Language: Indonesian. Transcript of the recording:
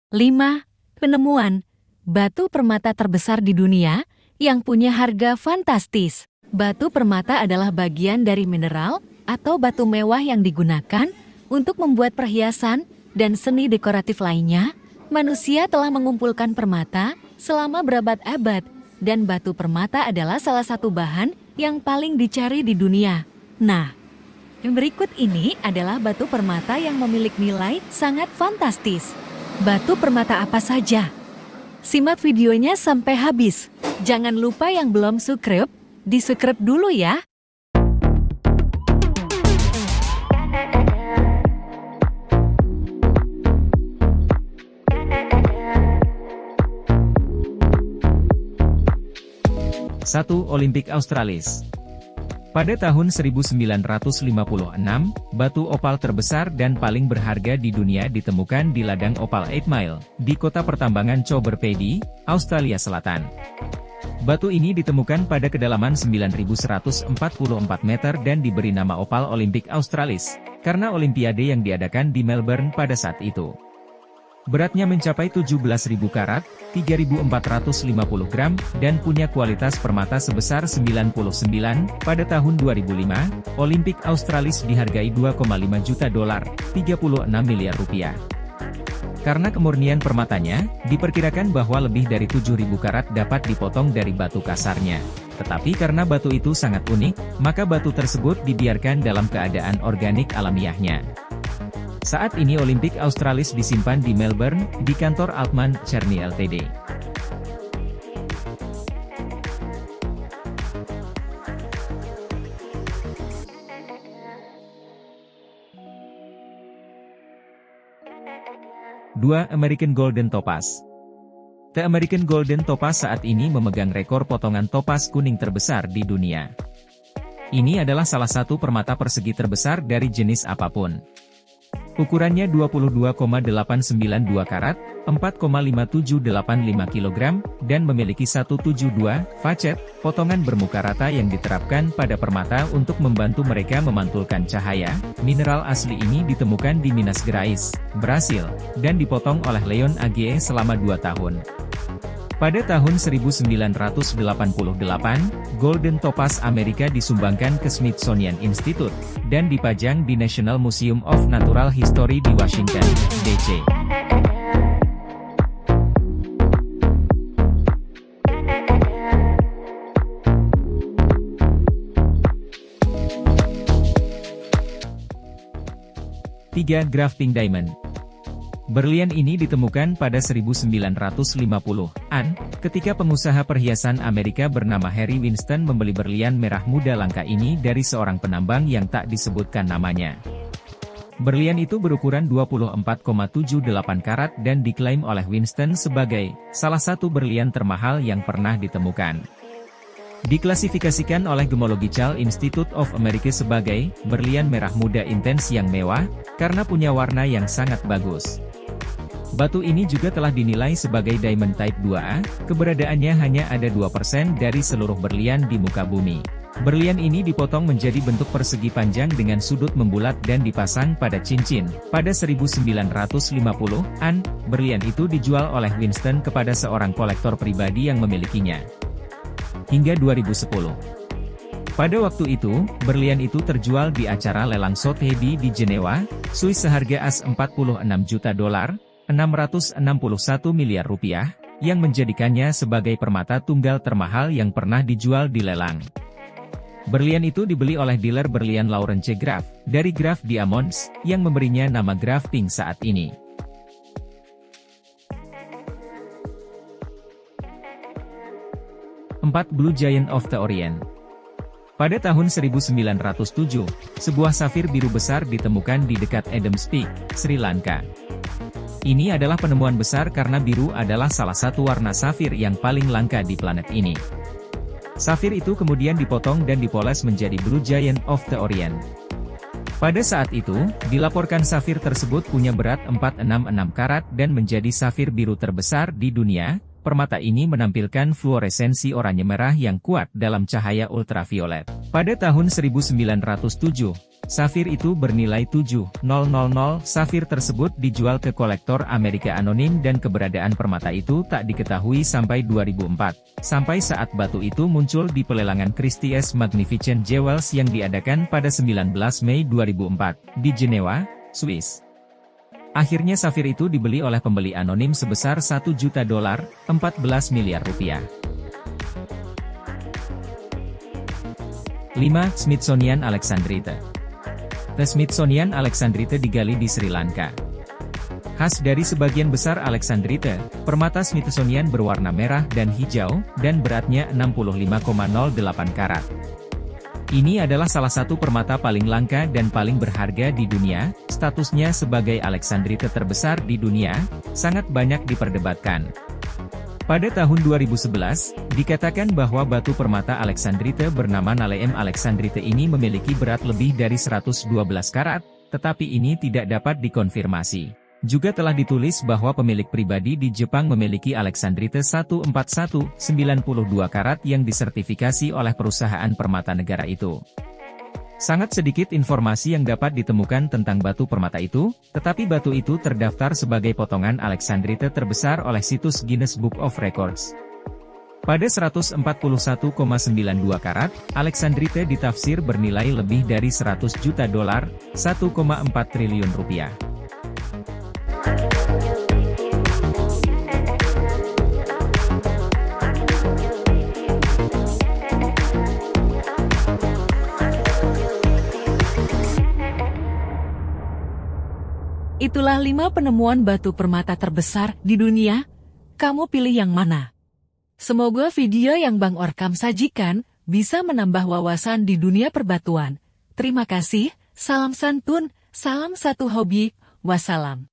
5. Penemuan batu permata terbesar di dunia yang punya harga fantastis. Batu permata adalah bagian dari mineral atau batu mewah yang digunakan untuk membuat perhiasan dan seni dekoratif lainnya. Manusia telah mengumpulkan permata selama berabad-abad, dan batu permata adalah salah satu bahan yang paling dicari di dunia. Nah, yang berikut ini adalah batu permata yang memiliki nilai sangat fantastis. Batu permata apa saja? Simak videonya sampai habis. Jangan lupa yang belum subscribe, di-subscribe dulu ya. Satu. Olympic Australis. Pada tahun 1956, batu opal terbesar dan paling berharga di dunia ditemukan di ladang opal 8 Mile, di kota pertambangan Coober Pedy, Australia Selatan. Batu ini ditemukan pada kedalaman 9.144 meter dan diberi nama opal Olympic Australis, karena olimpiade yang diadakan di Melbourne pada saat itu. Beratnya mencapai 17.000 karat, 3.450 gram, dan punya kualitas permata sebesar 99. Pada tahun 2005, Olympic Australis dihargai $2,5 juta, 36 miliar rupiah. Karena kemurnian permatanya, diperkirakan bahwa lebih dari 7.000 karat dapat dipotong dari batu kasarnya. Tetapi karena batu itu sangat unik, maka batu tersebut dibiarkan dalam keadaan organik alamiahnya. Saat ini Olympic Australis disimpan di Melbourne, di kantor Altman Cherny Ltd. Dua. American Golden Topaz. The American Golden Topaz saat ini memegang rekor potongan topas kuning terbesar di dunia. Ini adalah salah satu permata persegi terbesar dari jenis apapun. Ukurannya 22,892 karat, 4,5785 kg, dan memiliki 172 facet, potongan bermuka rata yang diterapkan pada permata untuk membantu mereka memantulkan cahaya. Mineral asli ini ditemukan di Minas Gerais, Brasil, dan dipotong oleh Leon AGE selama 2 tahun. Pada tahun 1988, Golden Topaz Amerika disumbangkan ke Smithsonian Institute, dan dipajang di National Museum of Natural History di Washington, D.C. Tiga. Grafting Diamond. Berlian ini ditemukan pada 1950-an, ketika pengusaha perhiasan Amerika bernama Harry Winston membeli berlian merah muda langka ini dari seorang penambang yang tak disebutkan namanya. Berlian itu berukuran 24,78 karat dan diklaim oleh Winston sebagai salah satu berlian termahal yang pernah ditemukan. Diklasifikasikan oleh Gemological Institute of America sebagai berlian merah muda intens yang mewah, karena punya warna yang sangat bagus. Batu ini juga telah dinilai sebagai diamond type 2A, keberadaannya hanya ada 2% dari seluruh berlian di muka bumi. Berlian ini dipotong menjadi bentuk persegi panjang dengan sudut membulat dan dipasang pada cincin. Pada 1950-an, berlian itu dijual oleh Winston kepada seorang kolektor pribadi yang memilikinya. Hingga 2010. Pada waktu itu, berlian itu terjual di acara lelang Sotheby's di Jenewa, Swiss seharga $46 juta, 661 miliar rupiah, yang menjadikannya sebagai permata tunggal termahal yang pernah dijual di lelang. Berlian itu dibeli oleh dealer berlian Laurence Graf, dari Graf Diamonds, yang memberinya nama grafting saat ini. 4. Blue Giant of the Orient. Pada tahun 1907, sebuah safir biru besar ditemukan di dekat Adams Peak, Sri Lanka. Ini adalah penemuan besar karena biru adalah salah satu warna safir yang paling langka di planet ini. Safir itu kemudian dipotong dan dipoles menjadi Blue Giant of the Orient. Pada saat itu, dilaporkan safir tersebut punya berat 466 karat dan menjadi safir biru terbesar di dunia. permata ini menampilkan fluoresensi oranye merah yang kuat dalam cahaya ultraviolet. Pada tahun 1907, safir itu bernilai 7.000. Safir tersebut dijual ke kolektor Amerika anonim dan keberadaan permata itu tak diketahui sampai 2004. Sampai saat batu itu muncul di pelelangan Christie's Magnificent Jewels yang diadakan pada 19 Mei 2004, di Jenewa, Swiss. Akhirnya safir itu dibeli oleh pembeli anonim sebesar $1 juta, 14 miliar rupiah. 5. Smithsonian Alexandrite. The Smithsonian Alexandrite digali di Sri Lanka. Khas dari sebagian besar Alexandrite, permata Smithsonian berwarna merah dan hijau, dan beratnya 65,08 karat. Ini adalah salah satu permata paling langka dan paling berharga di dunia. Statusnya sebagai Alexandrite terbesar di dunia, sangat banyak diperdebatkan. Pada tahun 2011, dikatakan bahwa batu permata Alexandrite bernama Naleem Alexandrite ini memiliki berat lebih dari 112 karat, tetapi ini tidak dapat dikonfirmasi. Juga telah ditulis bahwa pemilik pribadi di Jepang memiliki Alexandrite 14192 karat yang disertifikasi oleh perusahaan permata negara itu. Sangat sedikit informasi yang dapat ditemukan tentang batu permata itu, tetapi batu itu terdaftar sebagai potongan Alexandrite terbesar oleh situs Guinness Book of Records. Pada 141,92 karat, Alexandrite ditafsir bernilai lebih dari $100 juta, 1,4 triliun rupiah. Itulah 5 penemuan batu permata terbesar di dunia. Kamu pilih yang mana? Semoga video yang Bang Orkam sajikan bisa menambah wawasan di dunia perbatuan. Terima kasih, salam santun, salam satu hobi, wassalam.